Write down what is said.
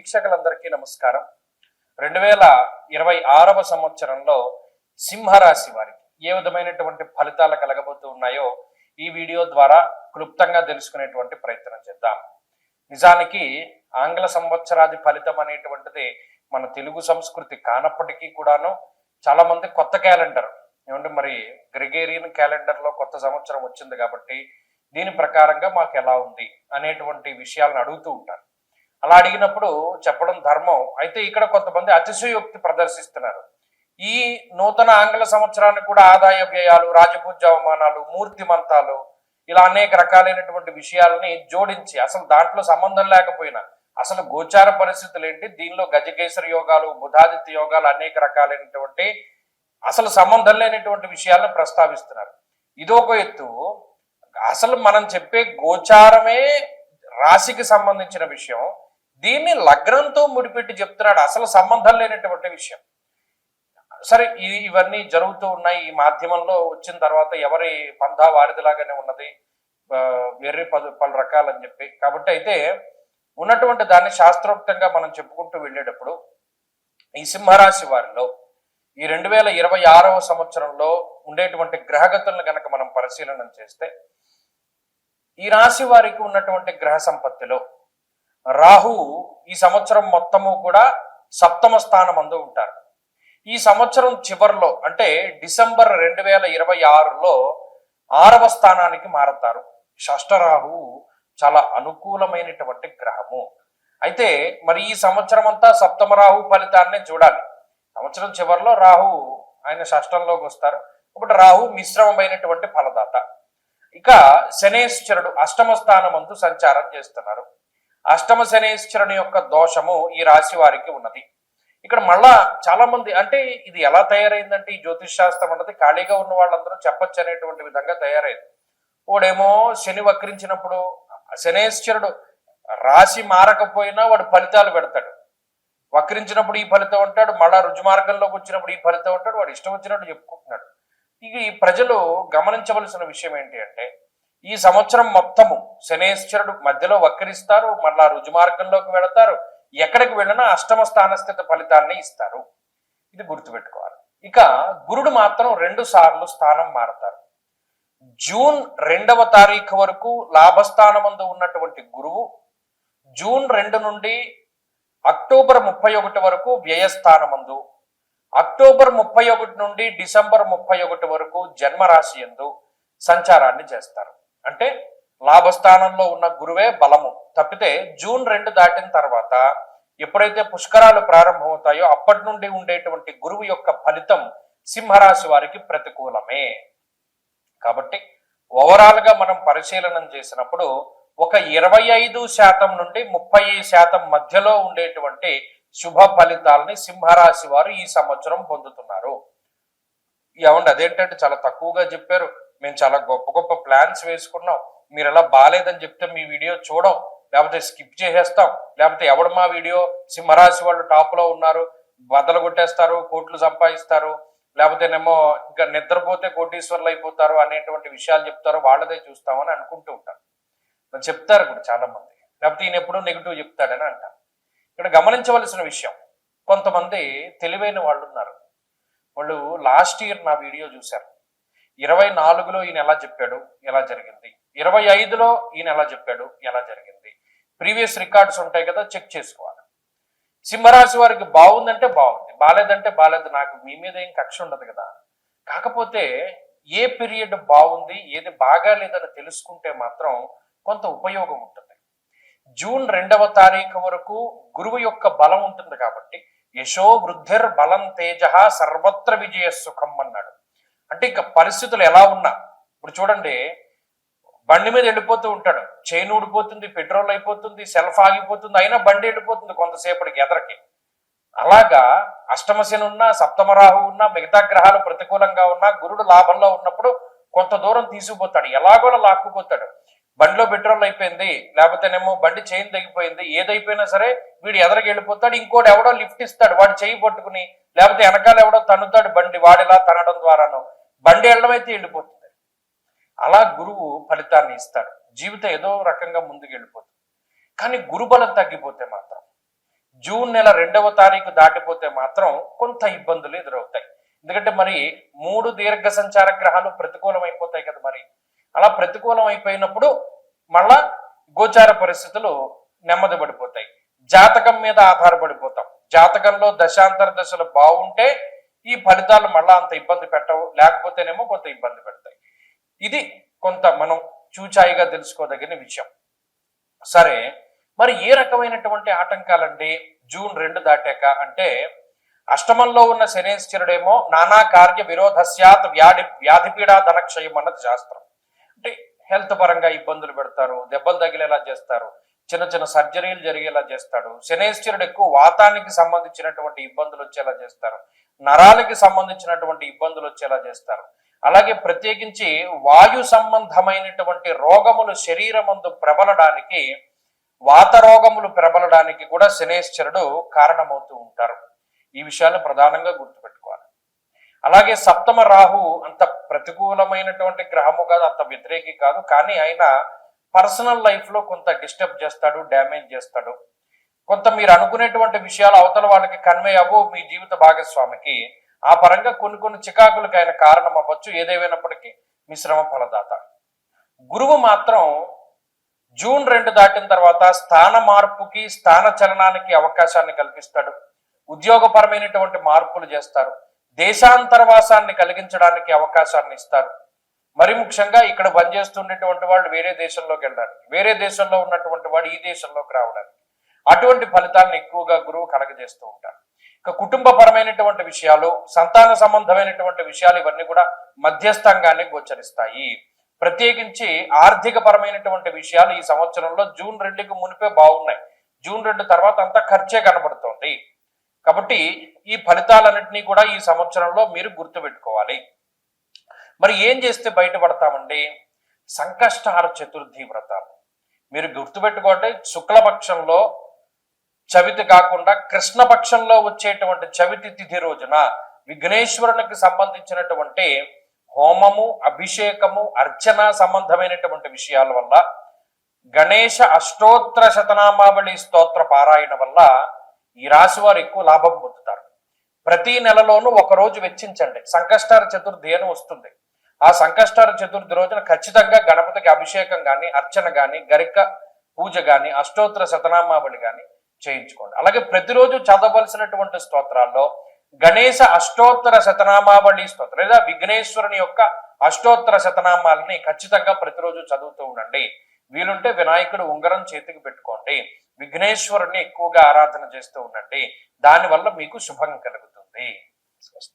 వీక్షకులందరికీ నమస్కారం. 2026వ సంవత్సరంలో సింహరాశి వారికి ఏ విధమైనటువంటి ఫలితాలు కలగబోతూ ఉన్నాయో ఈ వీడియో ద్వారా క్లుప్తంగా తెలుసుకునేటువంటి ప్రయత్నం చేద్దాం. నిజానికి ఆంగ్ల సంవత్సరాది ఫలితం అనేటువంటిది మన తెలుగు సంస్కృతి కానప్పటికీ కూడాను చాలా మంది కొత్త క్యాలెండర్ ఏమంటే మరి గ్రెగేరియన్ క్యాలెండర్లో కొత్త సంవత్సరం వచ్చింది కాబట్టి దీని ప్రకారంగా మాకు ఎలా ఉంది అనేటువంటి విషయాలను అడుగుతూ ఉంటారు. అలా అడిగినప్పుడు చెప్పడం ధర్మం. అయితే ఇక్కడ కొంతమంది అతిశయోక్తి ప్రదర్శిస్తున్నారు. ఈ నూతన ఆంగ్ల సంవత్సరానికి కూడా ఆదాయ వ్యయాలు, రాజపూజ్య అవమానాలు, మూర్తిమంతాలు ఇలా అనేక రకాలైనటువంటి విషయాలని జోడించి అసలు దాంట్లో సంబంధం లేకపోయినా అసలు గోచార పరిస్థితులు ఏంటి, దీనిలో గజకేసరి యోగాలు, బుధాదిత్య యోగాలు అనేక రకాలైనటువంటి అసలు సంబంధం లేనటువంటి విషయాలను ప్రస్తావిస్తున్నారు. ఇదొక ఎత్తు. అసలు మనం చెప్పే గోచారమే రాశికి సంబంధించిన విషయం, దీన్ని లగ్నంతో ముడిపెట్టి చెప్తున్నాడు. అసలు సంబంధం లేనటువంటి విషయం. సరే, ఇవన్నీ జరుగుతూ ఉన్నాయి. ఈ మాధ్యమంలో వచ్చిన తర్వాత ఎవరి పంధా వారిదిలాగానే ఉన్నది, వేరే పలు రకాలని చెప్పి. కాబట్టి అయితే ఉన్నటువంటి దాన్ని శాస్త్రోక్తంగా మనం చెప్పుకుంటూ వెళ్ళేటప్పుడు ఈ సింహరాశి వారిలో ఈ 2026వ సంవత్సరంలో ఉండేటువంటి గ్రహగతులను కనుక మనం పరిశీలన చేస్తే ఈ రాశి వారికి ఉన్నటువంటి గ్రహ సంపత్తిలో రాహు ఈ సంవత్సరం మొత్తము కూడా సప్తమ స్థానం అందు ఉంటారు. ఈ సంవత్సరం చివరిలో అంటే డిసెంబర్ 2026లో 6వ స్థానానికి మారతారు. షష్ఠరాహు చాలా అనుకూలమైనటువంటి గ్రహము. అయితే మరి ఈ సంవత్సరం అంతా సప్తమ రాహు ఫలితాన్ని చూడాలి. సంవత్సరం చివరిలో రాహు ఆయన షష్ఠంలోకి వస్తారు. కాబట్టి రాహు మిశ్రమమైనటువంటి ఫలదాత. ఇక శనేశ్వరుడు అష్టమ స్థానమందు సంచారం చేస్తున్నారు. అష్టమ శనేశ్వరుని యొక్క దోషము ఈ రాశి వారికి ఉన్నది. ఇక్కడ మళ్ళా చాలా మంది అంటే ఇది ఎలా తయారైందంటే ఈ జ్యోతిష్ శాస్త్రం అన్నది ఖాళీగా ఉన్న వాళ్ళందరూ చెప్పచ్చు అనేటువంటి విధంగా తయారైంది. వాడేమో శని వక్రించినప్పుడు శనేశ్వరుడు రాశి మారకపోయినా వాడు ఫలితాలు పెడతాడు. వక్రించినప్పుడు ఈ ఫలితం అంటాడు, మళ్ళా రుజుమార్గంలోకి వచ్చినప్పుడు ఈ ఫలితం అంటాడు. వాడు ఇష్టం వచ్చినట్టు చెప్పుకుంటున్నాడు. ఇక ఈ ప్రజలు గమనించవలసిన విషయం ఏంటి అంటే ఈ సంవత్సరం మొత్తము శనేశ్వరుడు మధ్యలో వక్రిస్తారు, మళ్ళా రుజుమార్గంలోకి వెళతారు. ఎక్కడికి వెళ్ళినా అష్టమ స్థానస్థిత ఫలితాన్ని ఇస్తారు. ఇది గుర్తుపెట్టుకోవాలి. ఇక గురుడు మాత్రం 2 సార్లు స్థానం మారతారు. జూన్ 2వ తారీఖు వరకు లాభస్థానమందు ఉన్నటువంటి గురువు జూన్ 2 నుండి అక్టోబర్ 31 వరకు వ్యయస్థానమందు, అక్టోబర్ 31 నుండి డిసెంబర్ 31 వరకు జన్మరాశి యందు సంచారాన్ని చేస్తారు. అంటే లాభస్థానంలో ఉన్న గురువే బలము. తప్పితే జూన్ 2 దాటిన తర్వాత ఎప్పుడైతే పుష్కరాలు ప్రారంభమవుతాయో అప్పటి నుండి ఉండేటువంటి గురువు యొక్క ఫలితం సింహరాశి వారికి ప్రతికూలమే. కాబట్టి ఓవరాల్ గా మనం పరిశీలన చేసినప్పుడు ఒక 25% నుండి 30% మధ్యలో ఉండేటువంటి శుభ ఫలితాలని సింహరాశి వారు ఈ సంవత్సరం పొందుతున్నారు. ఏమండి అదేంటంటే చాలా తక్కువగా చెప్పారు, మేము చాలా గొప్ప గొప్ప ప్లాన్స్ వేసుకున్నాం, మీరు ఎలా బాగాలేదని చెప్తే మీ వీడియో చూడం, లేకపోతే స్కిప్ చేసేస్తాం, లేకపోతే ఎవడు మా వీడియో సింహరాశి వాళ్ళు టాప్లో ఉన్నారు, బద్దలు కొట్టేస్తారు, కోట్లు సంపాదిస్తారు, లేకపోతేనేమో ఇంకా నిద్రపోతే కోటీశ్వర్లు అయిపోతారు అనేటువంటి విషయాలు చెప్తారు, వాళ్ళదే చూస్తామని అనుకుంటూ ఉంటారు. చెప్తారు ఇప్పుడు చాలా మంది. లేకపోతే ఈయన ఎప్పుడూ నెగిటివ్ చెప్తాడని అంటారు. ఇక్కడ గమనించవలసిన విషయం, కొంతమంది తెలివైన వాళ్ళు ఉన్నారు. వాళ్ళు లాస్ట్ ఇయర్ నా వీడియో చూశారు. 24లో ఈయన ఎలా చెప్పాడు, ఎలా జరిగింది, 25లో ఈయన ఎలా చెప్పాడు, ఎలా జరిగింది. ప్రీవియస్ రికార్డ్స్ ఉంటాయి కదా, చెక్ చేసుకోవాలి. సింహరాశి వారికి బాగుందంటే బాగుంది, బాలేదంటే బాలేదు. నాకు మీ మీద ఏం కక్ష ఉండదు కదా. కాకపోతే ఏ పీరియడ్ బాగుంది, ఏది బాగా లేదని తెలుసుకుంటే మాత్రం కొంత ఉపయోగం ఉంటుంది. జూన్ 2వ తారీఖు వరకు గురువు యొక్క బలం ఉంటుంది కాబట్టి యశో వృద్ధిర్ బలం తేజ సర్వత్ర విజయ సుఖం అన్నాడు. అంటే ఇక పరిస్థితులు ఎలా ఉన్నా, ఇప్పుడు చూడండి, బండి మీద వెళ్ళిపోతూ ఉంటాడు, చైన్ ఊడిపోతుంది, పెట్రోల్ అయిపోతుంది, సెల్ఫ్ ఆగిపోతుంది, అయినా బండి వెళ్ళిపోతుంది కొంతసేపటికి ఎదరకి. అలాగా అష్టమశని ఉన్నా, సప్తమరాహు ఉన్నా, మిగతా గ్రహాలు ప్రతికూలంగా ఉన్నా, గురుడు లాభంలో ఉన్నప్పుడు కొంత దూరం తీసుకుపోతాడు, ఎలాగోలా లాక్కుపోతాడు. బండిలో పెట్రోల్ అయిపోయింది, లేకపోతేనేమో బండి చైన్ తెగిపోయింది, ఏదైపోయినా సరే వీడు ఎదరికి వెళ్ళిపోతాడు. ఇంకోటి ఎవడో లిఫ్ట్ ఇస్తాడు, వాడు చేయి పట్టుకుని, లేకపోతే వెనకాల ఎవడో తన్నుతాడు బండి, వాడిలా తనడం ద్వారాను బండి వెళ్ళమైతే వెళ్ళిపోతుంది. అలా గురువు ఫలితాన్ని ఇస్తాడు. జీవితం ఏదో రకంగా ముందుకు వెళ్ళిపోతుంది. కానీ గురుబలం తగ్గిపోతే మాత్రం జూన్ నెల 2వ తారీఖు దాటిపోతే మాత్రం కొంత ఇబ్బందులు ఎదురవుతాయి. ఎందుకంటే మరి 3 దీర్ఘ సంచార గ్రహాలు ప్రతికూలం అయిపోతాయి కదా. మరి అలా ప్రతికూలం అయిపోయినప్పుడు మళ్ళా గోచార పరిస్థితులు నెమ్మది పడిపోతాయి. జాతకం మీద ఆధారపడిపోతాం. జాతకంలో దశాంతర దశలు బాగుంటే ఈ ఫలితాలు మళ్ళా అంత ఇబ్బంది పెట్టవు, లేకపోతేనేమో కొంత ఇబ్బంది పెడతాయి. ఇది కొంత మనం చూచాయిగా తెలుసుకోదగిన విషయం. సరే, మరి ఏ రకమైనటువంటి ఆటంకాలండి జూన్ 2 దాటాక అంటే, అష్టమంలో ఉన్న శనేశ్వరుడేమో నానా కార్య విరోధస్యాత్ వ్యాధిపీడా ధనక్షయం అన్నది శాస్త్రం. అంటే హెల్త్ పరంగా ఇబ్బందులు పెడతారు, దెబ్బలు తగిలేలా చేస్తారు, చిన్న చిన్న సర్జరీలు జరిగేలా చేస్తాడు. శనేశ్వరుడు ఎక్కువ వాతానికి సంబంధించినటువంటి ఇబ్బందులు వచ్చేలా చేస్తారు, నరాలకి సంబంధించినటువంటి ఇబ్బందులు వచ్చేలా చేస్తారు. అలాగే ప్రత్యేకించి వాయు సంబంధమైనటువంటి రోగములు శరీరమందు ప్రబలడానికి, వాత రోగములు ప్రబలడానికి కూడా శనేశ్వరుడు కారణమవుతూ ఉంటారు. ఈ విషయాలు ప్రధానంగా గుర్తుపెట్టుకోవాలి. అలాగే సప్తమ రాహు అంత ప్రతికూలమైనటువంటి గ్రహము కాదు, అంత వ్యతిరేకి కాదు, కానీ ఆయన పర్సనల్ లైఫ్ లో కొంత డిస్టర్బ్ చేస్తాడు, డ్యామేజ్ చేస్తాడు. కొంత మీరు అనుకునేటువంటి విషయాలు అవతల వాళ్ళకి కన్వే అవ్వవు మీ జీవిత భాగస్వామికి. ఆ పరంగా కొన్ని చికాకులకు ఆయన కారణం అవ్వచ్చు. ఏదేమైనప్పటికీ మిశ్రమ ఫలదాత. గురువు మాత్రం జూన్ 2 దాటిన తర్వాత స్థాన మార్పుకి, స్థాన చలనానికి అవకాశాన్ని కల్పిస్తాడు. ఉద్యోగపరమైనటువంటి మార్పులు చేస్తారు. దేశాంతరవాసాన్ని కలిగించడానికి అవకాశాన్ని ఇస్తారు. మరి ముఖ్యంగా ఇక్కడ పనిచేస్తున్నటువంటి వాళ్ళు వేరే దేశంలోకి వెళ్ళడానికి, వేరే దేశంలో ఉన్నటువంటి వాడు ఈ దేశంలోకి రావడానికి, అటువంటి ఫలితాలను ఎక్కువగా గురువు కలగజేస్తూ ఉంటారు. ఇక కుటుంబపరమైనటువంటి విషయాలు, సంతాన సంబంధమైనటువంటి విషయాలు ఇవన్నీ కూడా మధ్యస్థంగానే గోచరిస్తాయి. ప్రత్యేకించి ఆర్థిక పరమైనటువంటి విషయాలు ఈ సంవత్సరంలో జూన్ 2కి మునిపే బాగున్నాయి. జూన్ 2 తర్వాత అంతా ఖర్చే కనబడుతోంది. కాబట్టి ఈ ఫలితాలన్నింటినీ కూడా ఈ సంవత్సరంలో మీరు గుర్తుపెట్టుకోవాలి. మరి ఏం చేస్తే బయటపడతామండి? సంకష్టహార చతుర్థి వ్రతాలు మీరు గుర్తుపెట్టుకోండి. శుక్లపక్షంలో చవితి కాకుండా కృష్ణపక్షంలో వచ్చేటువంటి చవితి తిథి రోజున విఘ్నేశ్వరునికి సంబంధించినటువంటి హోమము, అభిషేకము, అర్చన సంబంధమైనటువంటి విషయాల వల్ల, గణేశ అష్టోత్తర శతనామావళి స్తోత్ర పారాయణ వల్ల ఈ రాశి వారు ఎక్కువ లాభం పొందుతారు. ప్రతి నెలలోనూ ఒకరోజు వెచ్చించండి. సంకష్టార చతుర్థి అని వస్తుంది. ఆ సంకష్టార చతుర్థి రోజున ఖచ్చితంగా గణపతికి అభిషేకం కానీ, అర్చన కానీ, గరిక పూజ కానీ, అష్టోత్తర శతనామావళి కానీ చేయించుకోండి. అలాగే ప్రతిరోజు చదవలసినటువంటి స్తోత్రాల్లో గణేశ అష్టోత్తర శతనామావళి స్తోత్రం లేదా విఘ్నేశ్వరుని యొక్క అష్టోత్తర శతనామాలని ఖచ్చితంగా ప్రతిరోజు చదువుతూ ఉండండి. వీలుంటే వినాయకుడు ఉంగరం చేతికి పెట్టుకోండి. విఘ్నేశ్వరుని ఎక్కువగా ఆరాధన చేస్తూ ఉండండి. దానివల్ల మీకు శుభం కలుగుతుంది.